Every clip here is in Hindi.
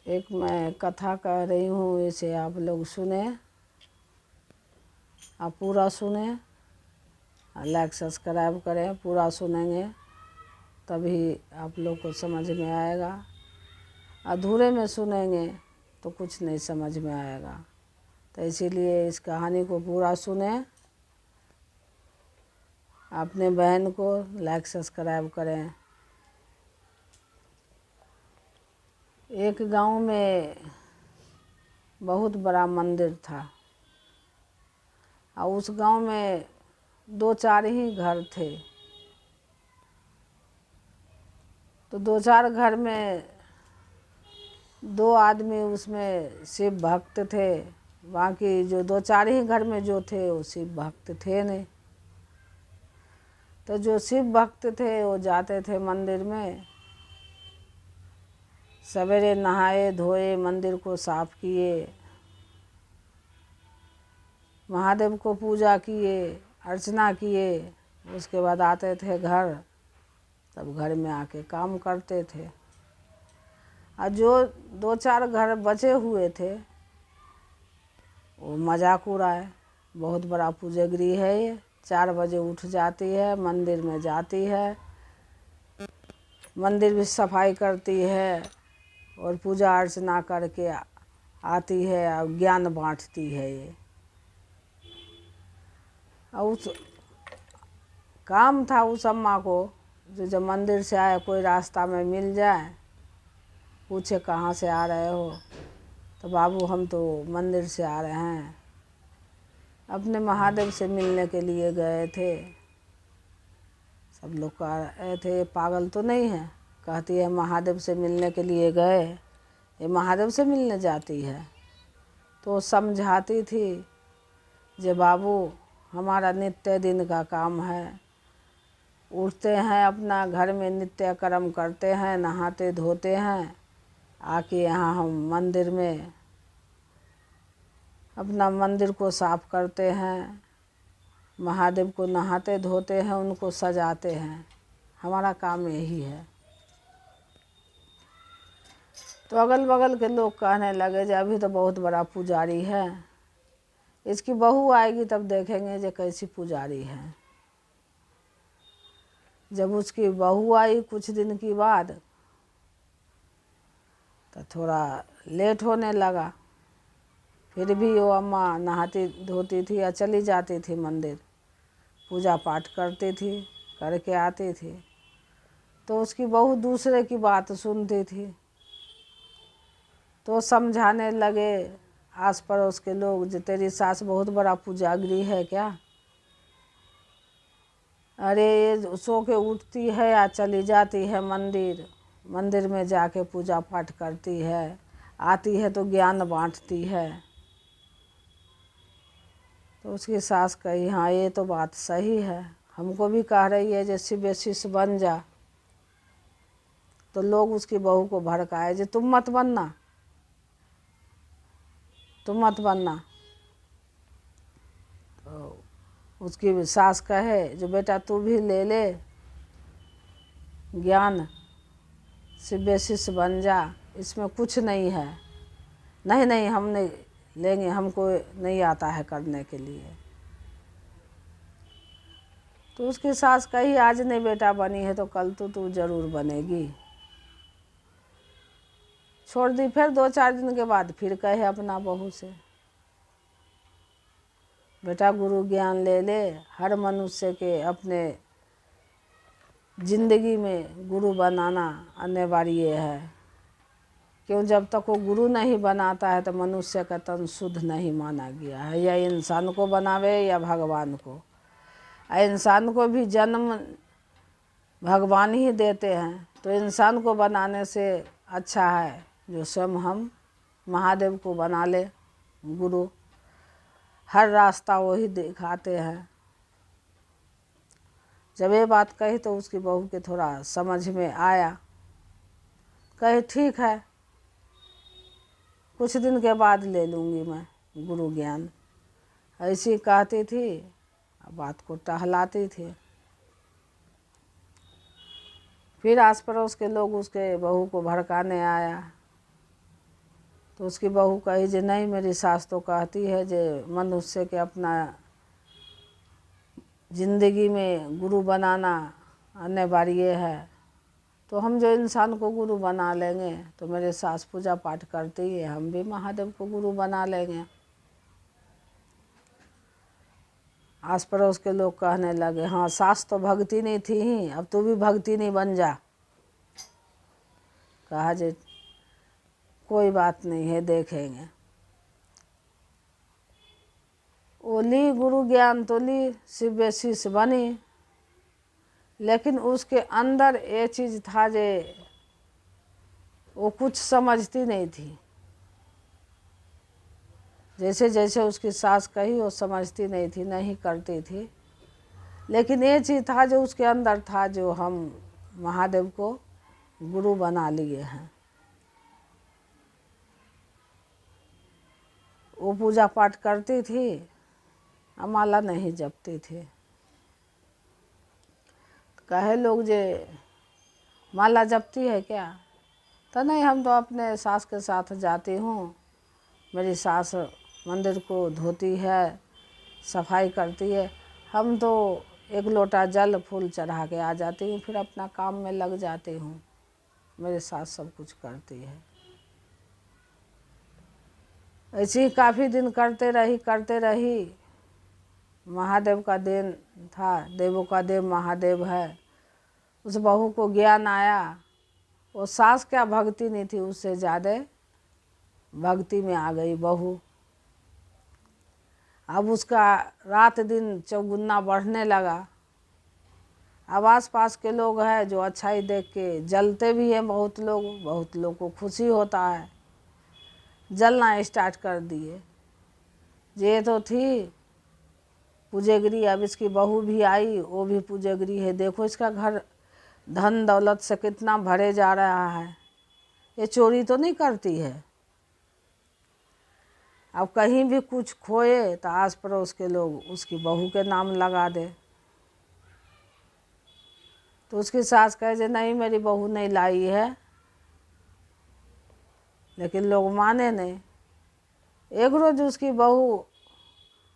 एक मैं कथा कह रही हूँ, इसे आप लोग सुने, आप पूरा सुने, लाइक सब्सक्राइब करें। पूरा सुनेंगे तभी आप लोग को समझ में आएगा। अधूरे में सुनेंगे तो कुछ नहीं समझ में आएगा। तो इसीलिए इस कहानी को पूरा सुने, अपने बहन को लाइक सब्सक्राइब करें। एक गांव में बहुत बड़ा मंदिर था और उस गांव में 2-4 ही घर थे। तो 2-4 घर में 2 आदमी उसमें शिव भक्त थे, बाकी जो 2-4 ही घर में जो थे वो शिव भक्त थे नहीं। तो जो शिव भक्त थे वो जाते थे मंदिर में, सवेरे नहाए धोए, मंदिर को साफ किए, महादेव को पूजा किए, अर्चना किए, उसके बाद आते थे घर। तब घर में आके काम करते थे। और जो 2-4 घर बचे हुए थे वो मजाक उड़ाए, बहुत बड़ा पूजगरी है ये, 4 बजे उठ जाती है, मंदिर में जाती है, मंदिर भी सफाई करती है और पूजा अर्चना करके आती है और ज्ञान बांटती है ये। और उस काम था उस अम्मा को, जो जब मंदिर से आए कोई रास्ता में मिल जाए, पूछे कहाँ से आ रहे हो, तो बाबू हम तो मंदिर से आ रहे हैं, अपने महादेव से मिलने के लिए गए थे। सब लोग कह रहे थे पागल तो नहीं है, कहती है महादेव से मिलने के लिए गए, ये महादेव से मिलने जाती है। तो समझाती थी, जे बाबू हमारा नित्य दिन का काम है, उठते हैं अपना घर में नित्य कर्म करते हैं, नहाते धोते हैं, आके यहाँ हम मंदिर में अपना मंदिर को साफ करते हैं, महादेव को नहाते धोते हैं, उनको सजाते हैं, हमारा काम यही है। तो अगल बगल के लोग कहने लगे जे अभी तो बहुत बड़ा पुजारी है, इसकी बहू आएगी तब देखेंगे जे कैसी पुजारी है। जब उसकी बहू आई कुछ दिन की बाद, तो थोड़ा लेट होने लगा। फिर भी वो अम्मा नहाती धोती थी या चली जाती थी मंदिर, पूजा पाठ करती थी, करके आती थी। तो उसकी बहू दूसरे की बात सुनती थी, तो समझाने लगे आस पड़ोस के लोग, जो तेरी सास बहुत बड़ा पूजागरी है क्या, अरे ये सो के उठती है या चली जाती है मंदिर, मंदिर में जाके पूजा पाठ करती है, आती है तो ज्ञान बांटती है। तो उसकी सास कही हाँ ये तो बात सही है, हमको भी कह रही है जे शिव शिष्य बन जा। तो लोग उसकी बहू को भड़काए जे तुम मत बनना, तुम मत बनना। तो उसकी सास कहे जो बेटा तू भी ले ले ज्ञान, शिव शिष्य बन जा, इसमें कुछ नहीं है। नहीं नहीं हम नहीं लेंगे, हमको नहीं आता है करने के लिए। तो उसकी सास कही आज नहीं बेटा बनी है तो कल तो तू जरूर बनेगी। छोड़ दी। फिर 2-4 दिन के बाद फिर कहे अपना बहू से, बेटा गुरु ज्ञान ले ले, हर मनुष्य के अपने जिंदगी में गुरु बनाना अनिवार्य है। क्यों, जब तक वो गुरु नहीं बनाता है तो मनुष्य का तन शुद्ध नहीं माना गया है, या इंसान को बनावे या भगवान को। इंसान को भी जन्म भगवान ही देते हैं, तो इंसान को बनाने से अच्छा है जो स्वयं हम महादेव को बना ले गुरु। हर रास्ता वही दिखाते हैं। जब ये बात कही तो उसकी बहू के थोड़ा समझ में आया, कहे ठीक है कुछ दिन के बाद ले लूँगी मैं गुरु ज्ञान। ऐसी कहती थी, बात को टहलाती थी। फिर आस पड़ोस के लोग उसके बहू को भड़काने आया, तो उसकी बहू कही जे नहीं, मेरी सास तो कहती है जे मनुष्य के अपना ज़िंदगी में गुरु बनाना अनिवार्य है, तो हम जो इंसान को गुरु बना लेंगे, तो मेरे सास पूजा पाठ करती है, हम भी महादेव को गुरु बना लेंगे। आस पड़ोस के लोग कहने लगे, हाँ सास तो भक्ति नहीं थी ही, अब तू भी भक्ति नहीं बन जा। कहा जे कोई बात नहीं है, देखेंगे। वो ली गुरु ज्ञान तो ली, शिव्य शिष्य बनी, लेकिन उसके अंदर ये चीज़ था जे वो कुछ समझती नहीं थी। जैसे जैसे उसकी सास कही वो समझती नहीं थी, नहीं करती थी, लेकिन ये चीज़ था जो उसके अंदर था, जो हम महादेव को गुरु बना लिए हैं। वो पूजा पाठ करती थी, माला नहीं जपती थी। कहे लोग जे माला जपती है क्या? तो नहीं, हम तो अपने सास के साथ जाती हूँ, मेरी सास मंदिर को धोती है, सफाई करती है, हम तो एक लोटा जल फूल चढ़ा के आ जाती हूँ, फिर अपना काम में लग जाती हूँ, मेरी सास सब कुछ करती है। ऐसे ही काफ़ी दिन करते रही। महादेव का देन था, देवों का देव महादेव है। उस बहू को ज्ञान आया, वो सास क्या भक्ति नहीं थी, उससे ज़्यादा भक्ति में आ गई बहू। अब उसका रात दिन चौगुना बढ़ने लगा। अब आस पास के लोग हैं जो अच्छाई देख के जलते भी हैं, बहुत लोग को खुशी होता है, जलना स्टार्ट कर दिए। ये तो थी पूजेगिरी, अब इसकी बहू भी आई, वो भी पूजेगिरी है। देखो इसका घर धन दौलत से कितना भरे जा रहा है, ये चोरी तो नहीं करती है। अब कहीं भी कुछ खोए तो आस पड़ोस के लोग उसकी बहू के नाम लगा दे। तो उसकी सास कहे जे नहीं, मेरी बहू नहीं लाई है, लेकिन लोग माने नहीं। एक रोज उसकी बहू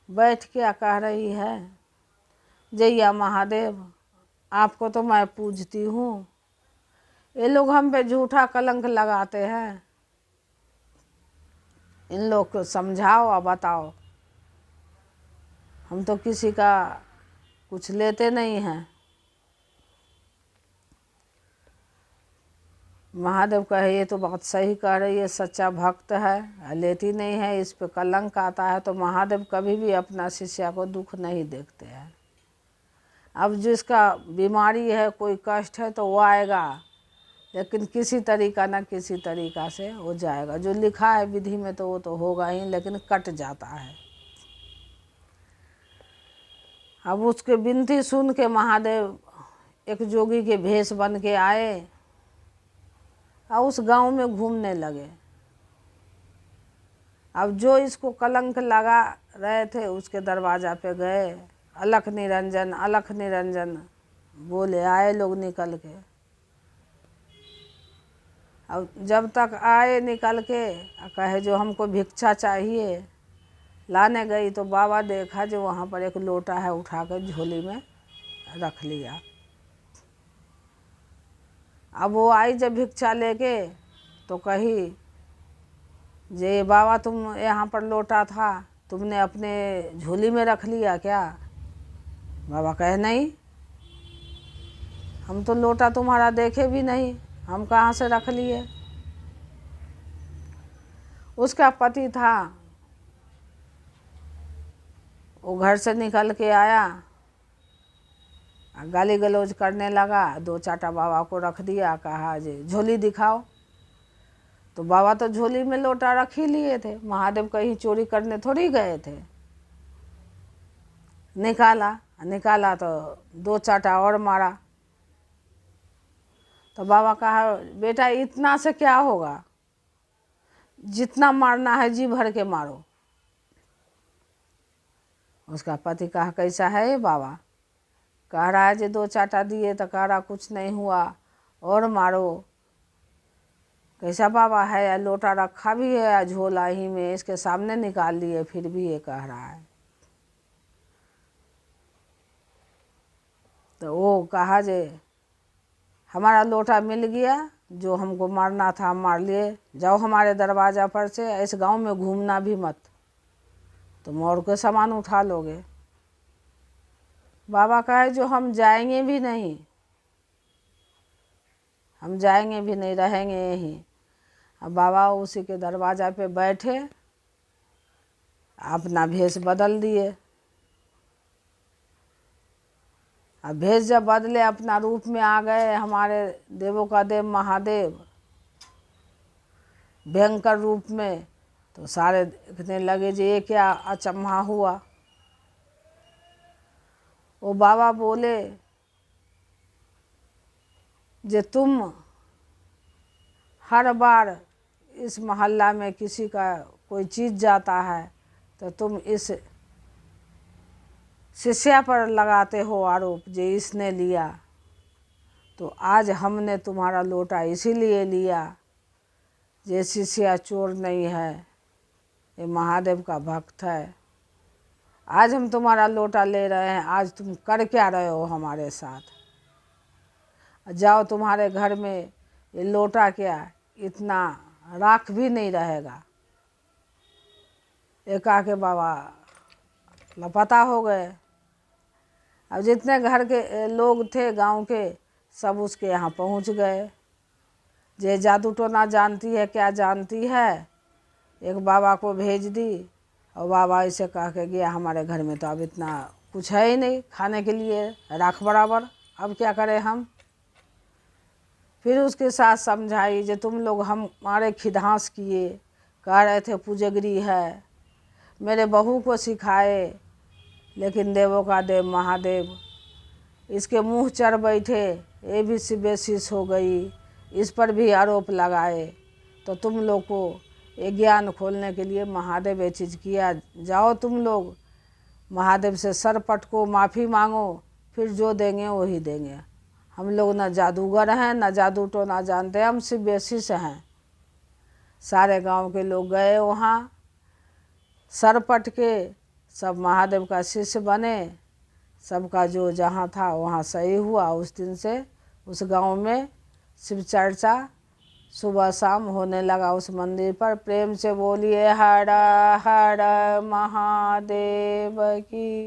बैठ के कह रही है, जैया महादेव, आपको तो मैं पूजती हूँ, ये लोग हम पे झूठा कलंक लगाते हैं, इन लोग को समझाओ और बताओ, हम तो किसी का कुछ लेते नहीं हैं। महादेव कहे ये तो बात सही कह रही है, सच्चा भक्त है, लेती नहीं है, इस पे कलंक आता है। तो महादेव कभी भी अपना शिष्य को दुख नहीं देखते हैं। अब जिसका बीमारी है, कोई कष्ट है, तो वो आएगा, लेकिन किसी तरीका ना किसी तरीका से हो जाएगा। जो लिखा है विधि में तो वो तो होगा ही, लेकिन कट जाता है। अब उसके विनती सुन के महादेव एक जोगी के भेष बन के आए और उस गांव में घूमने लगे। अब जो इसको कलंक लगा रहे थे उसके दरवाज़ा पे गए, अलख निरंजन बोले, आए लोग निकल के। अब जब तक आए निकल के, कहे जो हमको भिक्षा चाहिए, लाने गई तो बाबा देखा जो वहाँ पर एक लोटा है, उठा कर झोली में रख लिया। अब वो आई जब भिक्षा लेके तो कही, जे बाबा तुम यहाँ पर लोटा था, तुमने अपने झोली में रख लिया क्या? बाबा कहे नहीं, हम तो लोटा तुम्हारा देखे भी नहीं, हम कहाँ से रख लिए। उसका पति था, वो घर से निकल के आया, गाली गलौज करने लगा, दो चाटा बाबा को रख दिया, कहा जे झोली दिखाओ। तो बाबा तो झोली में लोटा रख ही लिए थे, महादेव कहीं चोरी करने थोड़ी गए थे। निकाला तो दो चाटा और मारा। तो बाबा कहा, बेटा इतना से क्या होगा, जितना मारना है जी भर के मारो। उसका पति कहा, कैसा है ये बाबा? कह रहा है जी दो चाटा दिए तो कह रहा कुछ नहीं हुआ, और मारो। कैसा बाबा है, या लोटा रखा भी है या झोला ही में, इसके सामने निकाल लिए फिर भी ये कह रहा है। तो वो कहा जे हमारा लोटा मिल गया, जो हमको मारना था हम मार लिए, जाओ हमारे दरवाज़ा पर से, इस गांव में घूमना भी मत, तुम और के सामान उठा लोगे। बाबा कहे जो हम जाएंगे भी नहीं, हम जाएंगे भी नहीं, रहेंगे यहीं। अब बाबा उसी के दरवाज़ा पे बैठे, अपना भेष बदल दिए। अब भेष जब बदले, अपना रूप में आ गए हमारे देवों का देव महादेव भयंकर रूप में। तो सारे देखने लगे जी ये क्या अचम्भा हुआ। वो बाबा बोले जे तुम हर बार इस मोहल्ला में किसी का कोई चीज़ जाता है तो तुम इस शिष्या पर लगाते हो आरोप जे इसने लिया। तो आज हमने तुम्हारा लोटा इसीलिए लिया, ये शिष्या चोर नहीं है, ये महादेव का भक्त है। आज हम तुम्हारा लोटा ले रहे हैं, आज तुम कर क्या रहे हो हमारे साथ। जाओ तुम्हारे घर में ये लोटा क्या इतना राख भी नहीं रहेगा। एक आके बाबा लापता हो गए। अब जितने घर के लोग थे गांव के, सब उसके यहाँ पहुँच गए। जे जादू टोना जानती है क्या जानती है, एक बाबा को भेज दी, और बाबा इसे कह के गया हमारे घर में तो अब इतना कुछ है ही नहीं खाने के लिए, राख बराबर, अब क्या करें हम। फिर उसके साथ समझाई जे तुम लोग हमारे खिधांस किए, कह रहे थे पूजगरी है, मेरे बहू को सिखाए, लेकिन देवों का देव महादेव इसके मुंह चढ़ बैठे, ये भी बेसिस हो गई, इस पर भी आरोप लगाए। तो तुम लोग को ये ज्ञान खोलने के लिए महादेव ये चीज़ किया। जाओ तुम लोग महादेव से सर पटको, माफ़ी मांगो, फिर जो देंगे वही देंगे। हम लोग न जादूगर हैं न जादू टोना जानते हैं, हम सिर्फ बेसिस हैं। सारे गांव के लोग गए वहाँ, सर पट के सब महादेव का शिष्य बने। सबका जो जहाँ था वहाँ सही हुआ। उस दिन से उस गांव में शिव चर्चा सुबह शाम होने लगा उस मंदिर पर। प्रेम से बोलिए हर हर महादेव की।